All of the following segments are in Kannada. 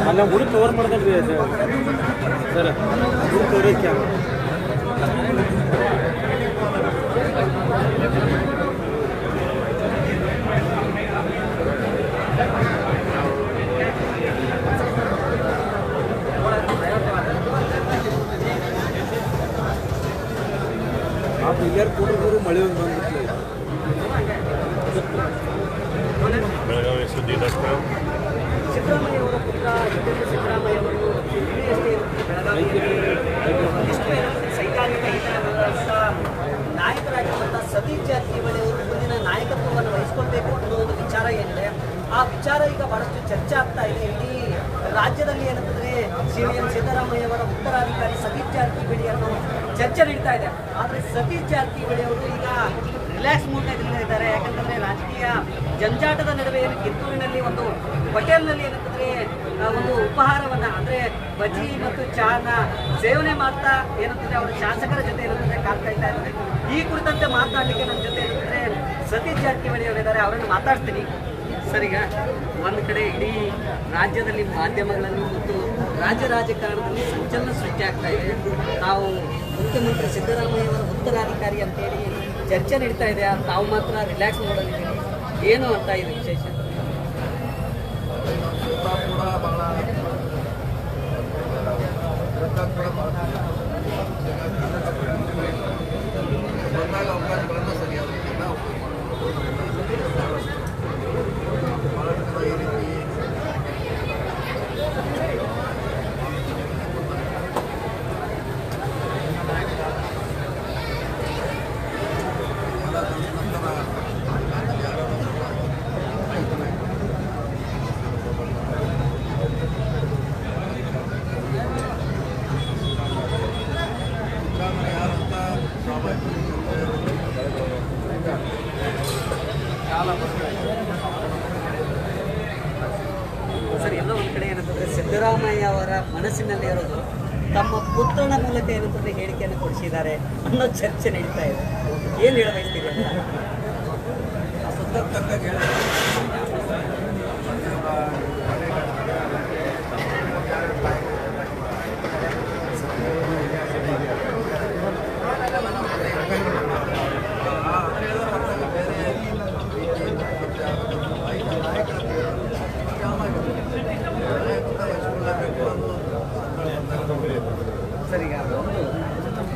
ಅಲ್ಲ ಹುಡುಗ ಕವರ್ ಮಾಡ್ದಲ್ರಿ ಸರ್ ಹುಡುಗ ಕವರೈತಿ ಆ ಬಿಲ್ಯಾರ್ ಕೂಡಿದ್ರು ಮಳೆ ಬಂದ್ಬಿಟ್ಲೆ ಬೆಳಗಾವಿ ಸುದ್ದಿ ಸಿದ್ದರಾಮಯ್ಯ ಅವರ ಪುತ್ರ ಸಿದ್ದರಾಮಯ್ಯ ಅವರು ಸೈದ್ಧಾಂತಿಕ ಹಿನ್ನೆಲೆಯುಳ್ಳ ನಾಯಕರಾಗಿರುವಂಥ ಸತೀಶ್ ಜಾರಕಿಹೊಳಿ ಅವರು ಮುಂದಿನ ನಾಯಕತ್ವವನ್ನು ವಹಿಸ್ಕೊಳ್ಬೇಕು ಅನ್ನೋ ಒಂದು ವಿಚಾರ ಏನಿದೆ ಆ ವಿಚಾರ ಈಗ ಬಹಳಷ್ಟು ಚರ್ಚೆ ಆಗ್ತಾ ಇದೆ. ಇಡೀ ರಾಜ್ಯದಲ್ಲಿ ಏನಂತಂದ್ರೆ CM ಸಿದ್ದರಾಮಯ್ಯ ಅವರ ಉತ್ತರಾಧಿಕಾರಿ ಸತೀಶ್ ಜಾರಕಿಹೊಳಿ ಅನ್ನೋ ಚರ್ಚೆ ನಡೀತಾ ಇದೆ. ಆದರೆ ಸತೀಶ್ ಜಾರಕಿಹೊಳಿ ಅವರು ಈಗ ರಿಲ್ಯಾಕ್ಸ್ ಮೂಡ್ನಲ್ಲಿ ಇದ್ದಾರೆ. ಯಾಕಂತಂದ್ರೆ ರಾಜಕೀಯ ಜಂಜಾಟದ ನಡುವೆ ಕಿತ್ತೂರಿನಲ್ಲಿ ಒಂದು ಹೋಟೆಲ್ನಲ್ಲಿ ಏನಂತಂದ್ರೆ ಒಂದು ಉಪಹಾರವನ್ನ ಅಂದ್ರೆ ಬಜ್ಜಿ ಮತ್ತು ಚಾನ ಸೇವನೆ ಮಾಡ್ತಾ ಏನಂತಂದ್ರೆ ಅವರು ಶಾಸಕರ ಜೊತೆ ಏನಂತಂದ್ರೆ ಕಾಲ್ತಾ ಇದ್ದಾರೆ. ಈ ಕುರಿತಂತೆ ಮಾತನಾಡಲಿಕ್ಕೆ ನನ್ನ ಜೊತೆ ಏನಂತಂದ್ರೆ ಸತೀಶ್ ಜಾರಕಿಹೊಳಿ ಅವರಿದ್ದಾರೆ, ಅವರನ್ನು ಮಾತಾಡ್ತೀನಿ. ಸರಿಗ ಒಂದು ಕಡೆ ಇಡೀ ರಾಜ್ಯದಲ್ಲಿ ಮಾಧ್ಯಮಗಳಲ್ಲಿ ಮತ್ತು ರಾಜ್ಯ ರಾಜಕಾರಣದಲ್ಲಿ ಸಂಚಲನ ಸೃಷ್ಟಿಯಾಗ್ತಾ ಇದೆ. ತಾವು ಮುಖ್ಯಮಂತ್ರಿ ಸಿದ್ದರಾಮಯ್ಯ ಅವರ ಉತ್ತರಾಧಿಕಾರಿ ಅಂತೇಳಿ ಚರ್ಚೆ ನಡೀತಾ ಇದೆ, ತಾವು ಮಾತ್ರ ರಿಲ್ಯಾಕ್ಸ್ ಮಾಡೋದಿದ್ದೀರಿ, ಏನು ಅಂತ ಇದೆ ವಿಶೇಷ? ಅವಕಾಶಗಳನ್ನು ಸರಿಯಾದ ಈ ರೀತಿ ಸರ್, ಎಲ್ಲ ಒಂದು ಕಡೆ ಏನಂತಂದ್ರೆ ಸಿದ್ದರಾಮಯ್ಯ ಅವರ ಮನಸ್ಸಿನಲ್ಲಿ ಇರೋದು ತಮ್ಮ ಪುತ್ರನ ಮೂಲಕ ಏನಂತಂದ್ರೆ ಹೇಳಿಕೆಯನ್ನು ಕೊಡಿಸಿದ್ದಾರೆ ಅನ್ನೋ ಚರ್ಚೆ ನಡೀತಾ ಇದೆ. ಏನು ಹೇಳ ಬಯಸ್ತೀರಿ ಅಂತ? ಸರ್, ಈಗ ಒಂದು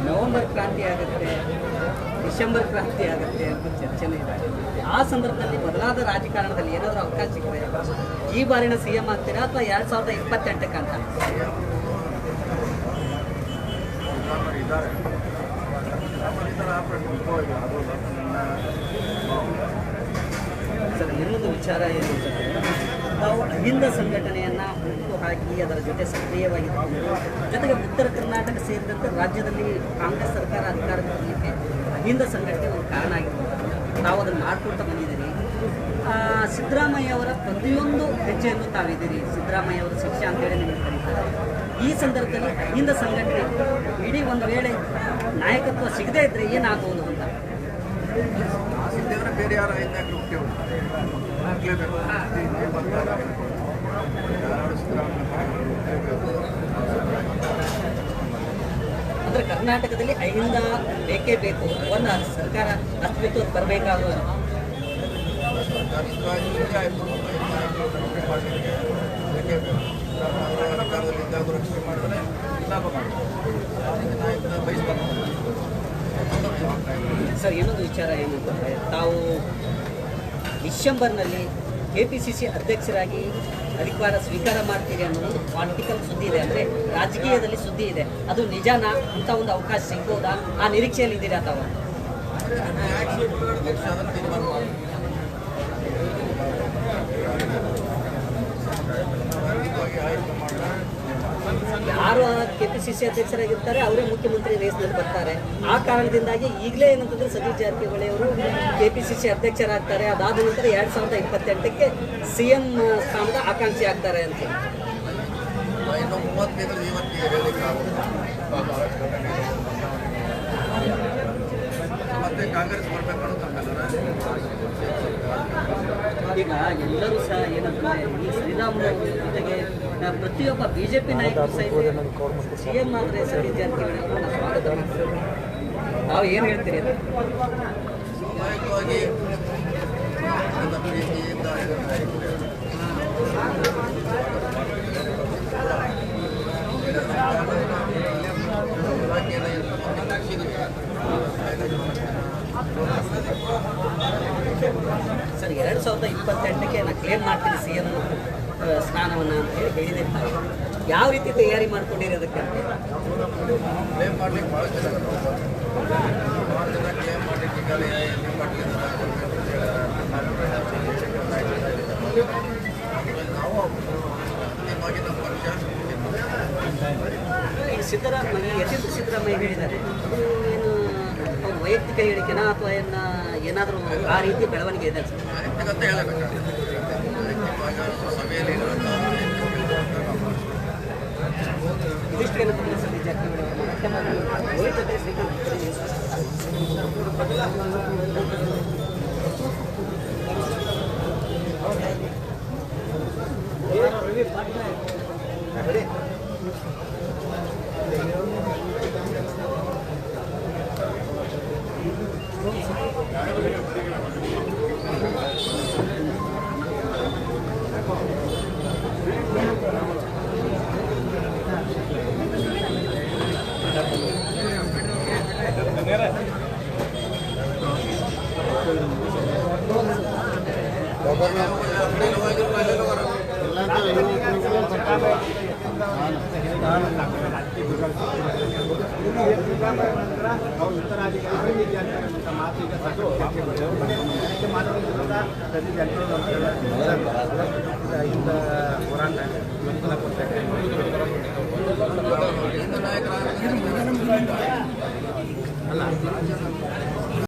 ನವೆಂಬರ್ ಕ್ರಾಂತಿ ಆಗುತ್ತೆ, ಡಿಸೆಂಬರ್ ಕ್ರಾಂತಿ ಆಗುತ್ತೆ ಅಂತ ಚರ್ಚೆನೇ ಇದೆ. ಆ ಸಂದರ್ಭದಲ್ಲಿ ಬದಲಾದ ರಾಜಕಾರಣದಲ್ಲಿ ಏನಾದರೂ ಅವಕಾಶ ಸಿಕ್ಕಿದೆ ಈ ಬಾರಿನ CM ಆಗ್ತೀರಾ ಅಥವಾ 2028ಕ್ಕೆ ಅಂತ? ಸರ್, ಇನ್ನೊಂದು ವಿಚಾರ ಏನು ಅಂತಂದರೆ ನಾವು ಅಹಿಂದ ಸಂಘಟನೆಯನ್ನು ಹುಟ್ಟು ಹಾಕಿ ಅದರ ಜೊತೆ ಸಕ್ರಿಯವಾಗಿದ್ದು, ಜೊತೆಗೆ ಉತ್ತರ ಕರ್ನಾಟಕ ಸೇರಿದಂತೆ ರಾಜ್ಯದಲ್ಲಿ ಕಾಂಗ್ರೆಸ್ ಸರ್ಕಾರ ಅಧಿಕಾರಕ್ಕೆ ಬರಲಿಕ್ಕೆ ಅಹಿಂದ ಸಂಘಟನೆ ಒಂದು ಕಾರಣ ಆಗಿರ್ಬೋದು. ನಾವು ಅದನ್ನು ಮಾಡ್ಕೊಳ್ತಾ ಬಂದಿದ್ದೀರಿ. ಸಿದ್ದರಾಮಯ್ಯ ಅವರ ಪ್ರತಿಯೊಂದು ಹೆಜ್ಜೆಯನ್ನು ತಾವಿದ್ದೀರಿ. ಸಿದ್ದರಾಮಯ್ಯ ಅವರ ಶಿಕ್ಷೆ ಅಂತೇಳಿ ನಿಮಗೆ ಕರೀತಾರೆ. ಈ ಸಂದರ್ಭದಲ್ಲಿ ಅಹಿಂದ ಸಂಘಟನೆ ಇಡೀ ಒಂದು ವೇಳೆ ನಾಯಕತ್ವ ಸಿಗದೇ ಇದ್ದರೆ ಏನಾಗಬಹುದು ಅಂತ? ಸಿದ್ದೇವರ ಬೇರೆ ಯಾರು ಐದು ಆಗಲೇಬೇಕು. ಅಂದರೆ ಕರ್ನಾಟಕದಲ್ಲಿ ಅಹಿಂದ ಬೇಕೇ ಬೇಕು, ಒಂದು ಸರ್ಕಾರ ಅಸ್ತಿತ್ವಕ್ಕೆ ಬರಬೇಕಾಗೋದು. ರಕ್ಷಣೆ ಮಾಡಿದ್ರೆ ಲಾಭ ಬಯಸ್ಬೇಕು. ಸರ್, ಇನ್ನೊಂದು ವಿಚಾರ ಏನು ಅಂತಂದರೆ ತಾವು ಡಿಸೆಂಬರ್ನಲ್ಲಿ KPCC ಅಧ್ಯಕ್ಷರಾಗಿ ಅಧಿಕಾರ ಸ್ವೀಕಾರ ಮಾಡ್ತೀರಿ ಅನ್ನೋ ಒಂದು ಪಾಲಿಟಿಕಲ್ ಸುದ್ದಿ ಇದೆ, ಅಂದರೆ ರಾಜಕೀಯದಲ್ಲಿ ಸುದ್ದಿ ಇದೆ. ಅದು ನಿಜಾನಾ ಅಂತ ಒಂದು ಅವಕಾಶ ಸಿಗ್ಬೋದಾ? ಆ ನಿರೀಕ್ಷೆಯಲ್ಲಿ ಇದ್ದೀರಾ ತಾವು? ಯಾರು KPCC ಅಧ್ಯಕ್ಷರಾಗಿರ್ತಾರೆ ಅವರೇ ಮುಖ್ಯಮಂತ್ರಿ ರೇಸ್ನಲ್ಲಿ ಬರ್ತಾರೆ. ಆ ಕಾರಣದಿಂದಾಗಿ ಈಗಲೇ ಏನಂತಂದ್ರೆ ಸತೀಶ್ ಜಾರಕಿಹೊಳಿ ಅವರು KPCC ಅಧ್ಯಕ್ಷರಾಗ್ತಾರೆ. ಅದಾದ ನಂತರ 2028ಕ್ಕೆ CM ಸ್ಥಾನದ ಆಕಾಂಕ್ಷಿ ಆಗ್ತಾರೆ ಅಂತ. ಮತ್ತೆ ಕಾಂಗ್ರೆಸ್ ಬರಬೇಕು ಈಗ ಎಲ್ಲರೂ ಸಹ ಏನಂತಂದ್ರೆ ಈ ಶ್ರೀರಾಮುಲು ಜೊತೆಗೆ ಪ್ರತಿಯೊಬ್ಬ ಬಿಜೆಪಿ ನಾಯಕರು ಸಹಿತ CM ಆದರೆ ಸತೀಶ್ ಜಾರಕಿಹೊಳಿ ಅವರನ್ನ ಸ್ವಾಗತ ಮಾಡ್ತಾರೆ. ನಾವು ಏನು ಹೇಳ್ತೀರಿ? ಸ್ವಾಭಾವಿಕವಾಗಿ ನನ್ನ ಪ್ರೀತಿಯಿಂದ ಸರ್, 2028ಕ್ಕೆ ನಾನು ಕ್ಲೇಮ್ ಮಾಡ್ತೀನಿ CM ಸ್ಥಾನವನ್ನು ಅಂತ ಹೇಳಿ ಹೇಳಿದಿರ್ತಾರೆ. ಯಾವ ರೀತಿ ತಯಾರಿ ಮಾಡ್ಕೊಂಡಿರಿ ಅದಕ್ಕೆ? ಕ್ಲೇಮ್ ಮಾಡ್ಲಿಕ್ಕೆ ಭಾಳ ಜನ ಕ್ಲೇಮ್ ಮಾಡ್ಲಿಕ್ಕೆ ಈಗಾಗಲೇ ಎಲ್ಲಿ ನಾವು ಅಂತಿಮವಾಗಿ ನಮ್ಮ ಪಕ್ಷ ಈಗ ಯತೀಂದ್ರ ಸಿದ್ದರಾಮಯ್ಯ ಹೇಳಿದ್ದಾರೆ, ಅದು ಏನು ಅವ್ರ ವೈಯಕ್ತಿಕ ಹೇಳಿಕೆನಾ ಅಥವಾ ಏನಾದರೂ ಆ ರೀತಿ ಬೆಳವಣಿಗೆ ಇದೆ ಸರ್? ವ್ಯಕ್ತಿಗತ ಹೇಳಬೇಕಾಗುತ್ತೆ. ವೈಯಕ್ತಿಕವಾಗಿ ಸಭೆಯಲ್ಲಿ ಇದಿಷ್ಟು ಏನಂತಂದ್ರೆ ಸತೀಶ್ ಜಾರಕಿಹೊಳಿ ಅವರ ಜೊತೆ ಶ್ರೀಕಾಂತ್ ನಾಯಕರಾದ